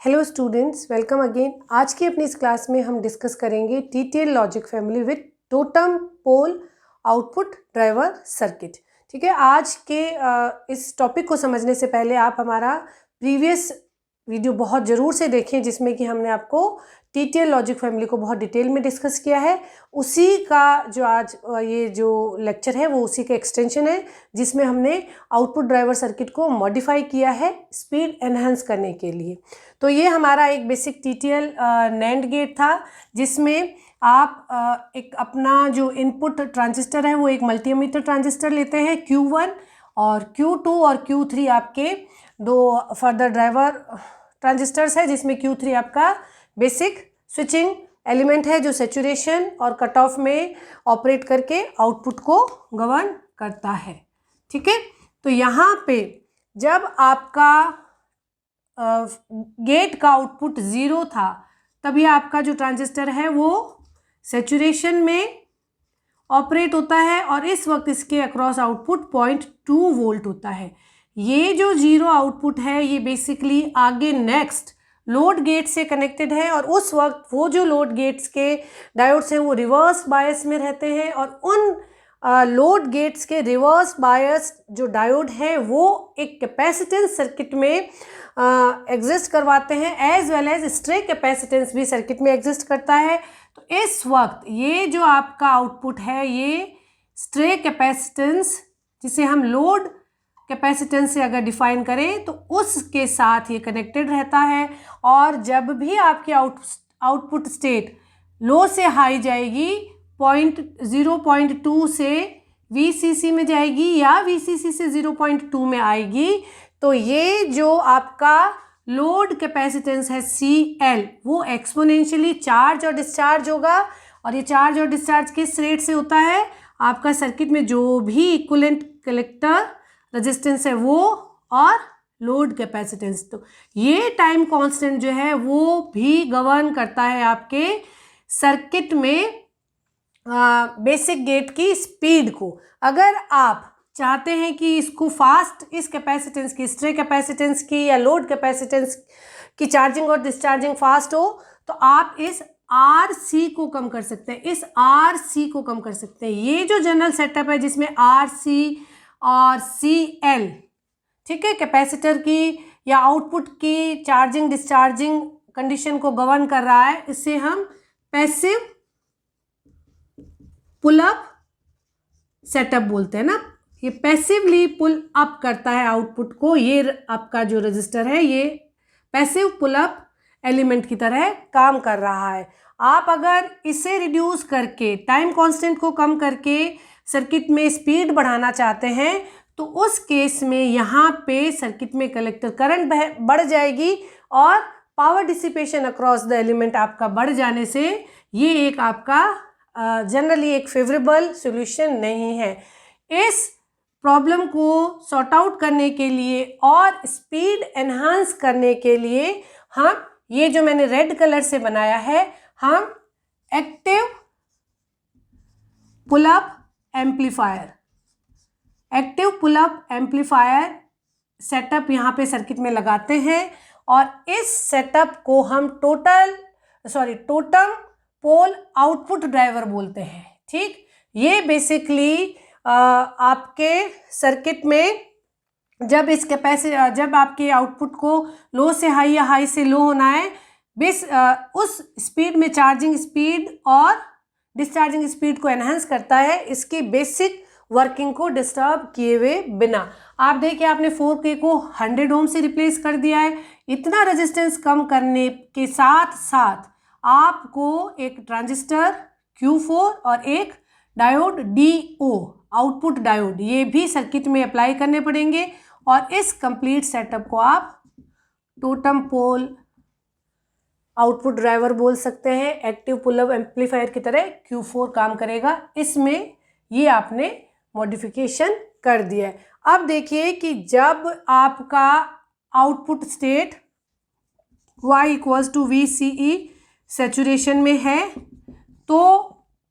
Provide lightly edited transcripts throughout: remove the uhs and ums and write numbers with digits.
Hello students, welcome again. आज की अपनी इस क्लास में हम डिस्कस करेंगे TTL logic family with totem pole output driver circuit. ठीक है, आज के इस टॉपिक को समझने से पहले आप हमारा प्रीवियस वीडियो बहुत ज़रूर से देखें, जिसमें कि हमने आपको टीटीएल लॉजिक फैमिली को बहुत डिटेल में डिस्कस किया है। उसी का जो आज ये जो लेक्चर है वो उसी का एक्सटेंशन है, जिसमें हमने आउटपुट ड्राइवर सर्किट को मॉडिफाई किया है स्पीड एनहांस करने के लिए। तो ये हमारा एक बेसिक टीटीएल नैंड गेट था, जिसमें आप एक अपना जो इनपुट ट्रांजिस्टर है वो एक मल्टीमीटर ट्रांजिस्टर लेते हैं Q1, और Q2 और Q3 आपके दो फर्दर ड्राइवर ट्रांजिस्टर्स है, जिसमें Q3 आपका बेसिक स्विचिंग एलिमेंट है जो सैचुरेशन और कट ऑफ में ऑपरेट करके आउटपुट को गवर्न करता है। ठीक है, तो यहाँ पे जब आपका गेट का आउटपुट 0 था, तभी आपका जो ट्रांजिस्टर है वो सैचुरेशन में ऑपरेट होता है, और इस वक्त इसके अक्रॉस आउटपुट 0.2 वोल्ट होता है। ये जो 0 आउटपुट है ये बेसिकली आगे नेक्स्ट लोड गेट से कनेक्टेड है, और उस वक्त वो जो लोड गेट्स के डायोड्स हैं वो रिवर्स बायस में रहते हैं, और उन लोड गेट्स के रिवर्स बायस जो डायोड हैं वो एक कैपेसिटेंस सर्किट में एग्जिस्ट करवाते हैं, as well as stray capacitance भी सर्किट में एग्जिस्ट करता है। तो इस वक्त ये जो आपका आउटपुट है ये स्ट्रे कैपेसिटेंस, जिसे हम लोड कैपेसिटेंस से अगर डिफाइन करें तो उसके साथ ये कनेक्टेड रहता है, और जब भी आपकी आउटपुट स्टेट लो से हाई जाएगी 0.2 से VCC में जाएगी या VCC से 0.2 में आएगी, तो ये जो आपका लोड कैपेसिटेंस है CL वो एक्सपोनेंशियली चार्ज और डिस्चार्ज होगा, और ये चार्ज और डिस्चार्ज किस रेट से होता है, आपका सर्किट में जो भी इक्विवेलेंट कलेक्टर रेजिस्टेंस है वो और लोड कैपेसिटेंस, तो ये टाइम कांस्टेंट जो है वो भी गवर्न करता है आपके सर्किट में बेसिक गेट की स्पीड को। अगर आप चाहते हैं कि इसको फास्ट, इस कैपेसिटेंस की, स्ट्रे कैपेसिटेंस की या लोड कैपेसिटेंस की चार्जिंग और डिस्चार्जिंग फास्ट हो, तो आप इस RC को कम कर सकते हैं, इस RC को कम कर सकते हैं। ये जो जनरल सेटअप है जिसमें RC और CL, ठीक है, कैपेसिटर की या आउटपुट की चार्जिंग डिस्चार्जिंग कंडीशन को गवर्न कर रहा है, इससे हम पैसिव पुल अप सेटअप बोलते हैं ना। ये पैसिवली पुल अप करता है आउटपुट को, ये आपका जो रजिस्टर है ये पैसिव पुल अप एलिमेंट की तरह काम कर रहा है। आप अगर इसे रिड्यूस करके, टाइम कांस्टेंट को कम करके सर्किट में स्पीड बढ़ाना चाहते हैं, तो उस केस में यहाँ पे सर्किट में कलेक्टर करंट बढ़ जाएगी, और power dissipation across the element आपका बढ़ जाने से ये एक आपका जनरली एक फेवरेबल सॉल्यूशन नहीं है। इस प्रॉब्लम को सॉर्ट आउट करने के लिए और स्पीड एनहांस करने के लिए हम ये जो मैंने रेड कलर से बनाया है, हम active pull up amplifier setup यहाँ पे सर्किट में लगाते हैं, और इस सेटअप को हम टोटम पोल आउटपुट ड्राइवर बोलते हैं। ठीक, ये बेसिकली आपके सर्किट में जब जब आपके आउटपुट को लो से हाई या हाई से लो होना है, उस स्पीड में चार्जिंग स्पीड और डिस्चार्जिंग स्पीड को एनहांस करता है, इसकी बेसिक वर्किंग को डिस्टर्ब किए हुए बिना। आप देखिए, आपने 4K को 100 ओम से रिप्लेस कर दिया है। इतना रेजिस्टेंस कम करने के साथ साथ आपको एक ट्रांजिस्टर Q4 और एक डायोड DO, आउटपुट डायोड, ये भी सर्किट में अप्लाई करने पड़ेंगे, और इस कंप्लीट सेटअप को आप टोटम पोल आउटपुट ड्राइवर बोल सकते हैं। एक्टिव पुल अप एम्पलीफायर की तरह Q4 काम करेगा, इसमें ये आपने मॉडिफिकेशन कर दिया है। अब देखिए कि जब आपका output state Y = VCE saturation में है, तो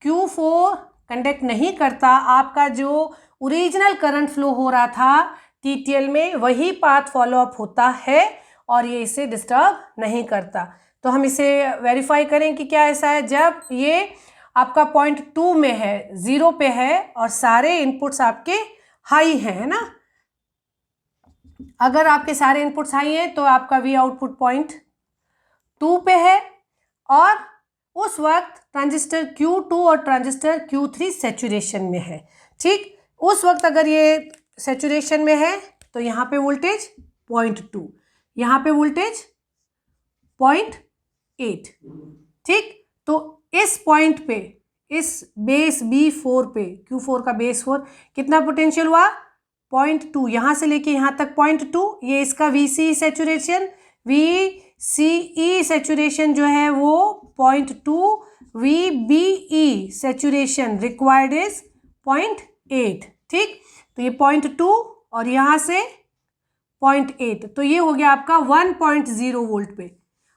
Q4 कंडक्ट नहीं करता, आपका जो ओरिजिनल करंट फ्लो हो रहा था TTL में वही पाथ फॉलो अप होता है, और ये इसे डिस्टर्ब नहीं करता। तो हम इसे वेरीफाई करें कि क्या ऐसा है। जब ये आपका 0.2 में है, 0 पे है और सारे इनपुट्स आपके हाई हैं, है ना। अगर आपके सारे इनपुट्स हाई हैं तो आपका वी आउटपुट 0.2 पे है और उस वक्त ट्रांजिस्टर Q2 और ट्रांजिस्टर Q3 सैचुरेशन में है। ठीक, उस वक्त अगर ये सैचुरेशन में है तो यहाँ पे वोल्टेज 0.2, यहाँ पे वोल्टेज 0.8। ठीक, तो इस पॉइंट पे, इस बेस B4 पे, Q4 का बेस 4 कितना पोटेंशियल हुआ 0.2, यहाँ से लेके यहाँ तक 0.2। ये इसका VCE सैचुरेशन, VCE सैचुरेशन जो है वो 0.2, VBE सैचुरेशन रिक्वायर्ड इज 0.8। ठीक, तो ये 0.2 और यहाँ से 0.8, तो ये हो गया आपका 1.0 वोल्ट पे।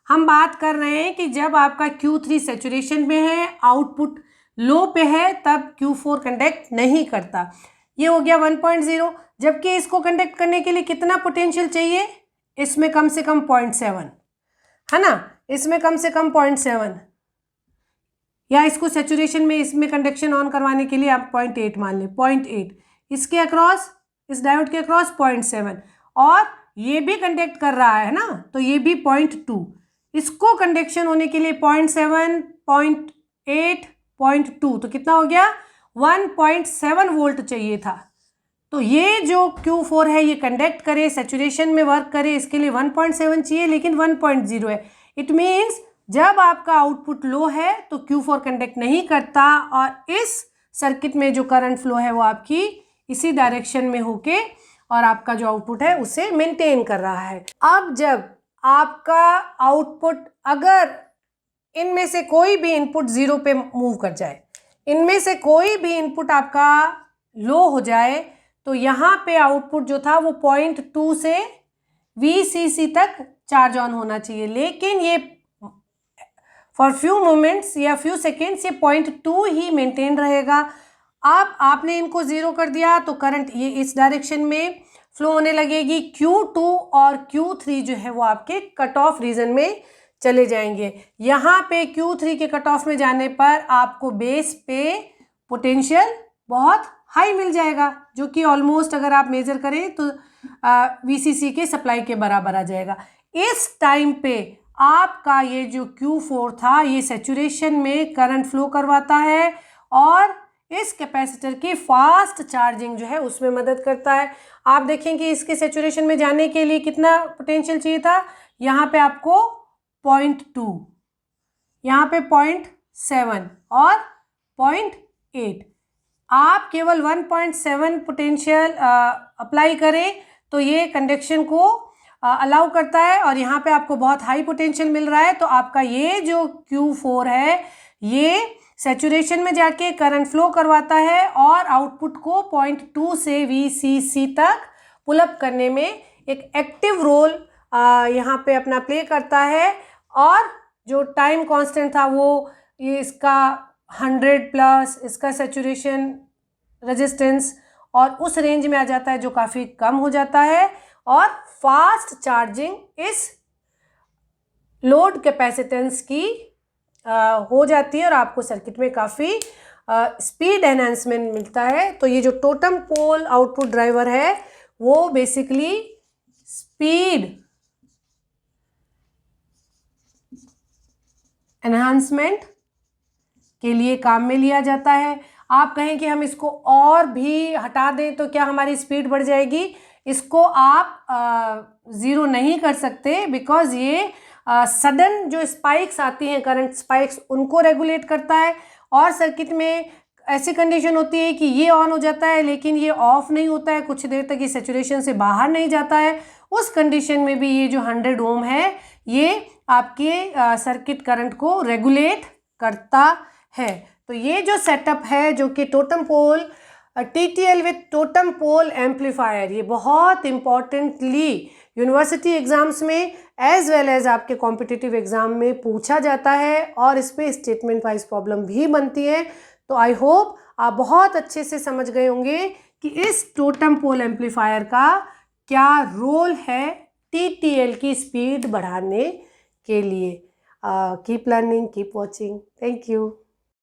हम बात कर रहे हैं कि जब आपका Q3 सैचुरेशन में है, आउटपुट लो पे है, तब Q4 कंडक्ट नहीं करता। ये हो गया 1.0। जबकि इसको कंडक्ट करने के लिए कितना पोटेंशियल चाहिए, इसमें कम से कम 0.7, है ना, इसमें कम से कम 0.7, या इसको सैचुरेशन में, इसमें कंडक्शन ऑन करवाने के लिए आप 0.8 मान लें, 0.8, इसके अक्रॉस, इस डायोड के अक्रॉस 0.7, और ये भी कंडक्ट कर रहा है ना, तो ये भी 0.2। इसको कंडक्शन होने के लिए 0.7, 0.8, 0.2, तो कितना हो गया 1.7 वोल्ट चाहिए था। तो ये जो Q4 है ये कंडक्ट करे, सैचुरेशन में वर्क करे, इसके लिए 1.7 चाहिए, लेकिन 1.0 है। इट मीन्स जब आपका आउटपुट लो है तो Q4 कंडक्ट नहीं करता और इस सर्किट में जो करंट फ्लो है वो आपकी इसी डायरेक्शन में होके और आपका जो आउटपुट है उसे मेंटेन कर रहा है। अब जब आपका आउटपुट, अगर इनमें से कोई भी इनपुट 0 पे मूव कर जाए, इनमें से कोई भी इनपुट आपका लो हो जाए, तो यहाँ पे आउटपुट जो था वो 0.2 से VCC तक चार्ज ऑन होना चाहिए, लेकिन ये फॉर फ्यू मोमेंट्स या फ्यू सेकेंड्स ये 0.2 ही मेंटेन रहेगा। अब आपने इनको 0 कर दिया तो करंट ये इस डायरेक्शन में फ्लो होने लगेगी। Q2 और Q3 जो है वो आपके कट ऑफ रीजन में चले जाएंगे। यहाँ पे Q3 के कट ऑफ में जाने पर आपको बेस पे पोटेंशियल बहुत हाई मिल जाएगा, जो कि ऑलमोस्ट अगर आप मेजर करें तो VCC के सप्लाई के बराबर आ जाएगा। इस टाइम पे आपका ये जो Q4 था ये सैचुरेशन में करंट फ्लो करवाता है और इस कैपेसिटर की फास्ट चार्जिंग जो है उसमें मदद करता है। आप देखें कि इसके सैचुरेशन में जाने के लिए कितना पोटेंशियल चाहिए था, यहाँ पे आपको 0.2, यहाँ पे 0.7 और 0.8। आप केवल 1.7 पोटेंशियल अप्लाई करें तो ये कंडक्शन को अलाउ करता है और यहाँ पे आपको बहुत हाई पोटेंशियल मिल रहा है। तो आपका ये जो Q4 है ये सैचुरेशन में जाके करंट फ्लो करवाता है और आउटपुट को 0.2 से VCC तक पुल अप करने में एक एक्टिव रोल यहाँ पे अपना प्ले करता है। और जो टाइम कांस्टेंट था वो ये इसका 100+, इसका सैचुरेशन रेजिस्टेंस और उस रेंज में आ जाता है जो काफ़ी कम हो जाता है और फास्ट चार्जिंग इस लोड कैपेसिटेंस की हो जाती है और आपको सर्किट में काफ़ी स्पीड एनहांसमेंट मिलता है। तो ये जो टोटम पोल आउटपुट ड्राइवर है वो बेसिकली स्पीड एनहांसमेंट के लिए काम में लिया जाता है। आप कहें कि हम इसको और भी हटा दें तो क्या हमारी स्पीड बढ़ जाएगी? इसको आप 0 नहीं कर सकते, बिकॉज ये सडन जो स्पाइक्स आती हैं, करंट स्पाइक्स, उनको रेगुलेट करता है। और सर्किट में ऐसी कंडीशन होती है कि ये ऑन हो जाता है लेकिन ये ऑफ नहीं होता है, कुछ देर तक ये सैचुरेशन से बाहर नहीं जाता है। उस कंडीशन में भी ये जो 100 ओम है ये आपके सर्किट करंट को रेगुलेट करता है। तो ये जो सेटअप है जो कि totem pole TTL with totem pole amplifier, ये बहुत इम्पॉर्टेंटली यूनिवर्सिटी एग्जाम्स में एज वेल एज आपके कॉम्पिटिटिव एग्जाम में पूछा जाता है और इस पर स्टेटमेंट वाइज प्रॉब्लम भी बनती है। तो आई होप आप बहुत अच्छे से समझ गए होंगे कि इस टोटम पोल एम्पलीफायर का क्या रोल है TTL की स्पीड बढ़ाने के लिए। Keep learning, keep watching. Thank you.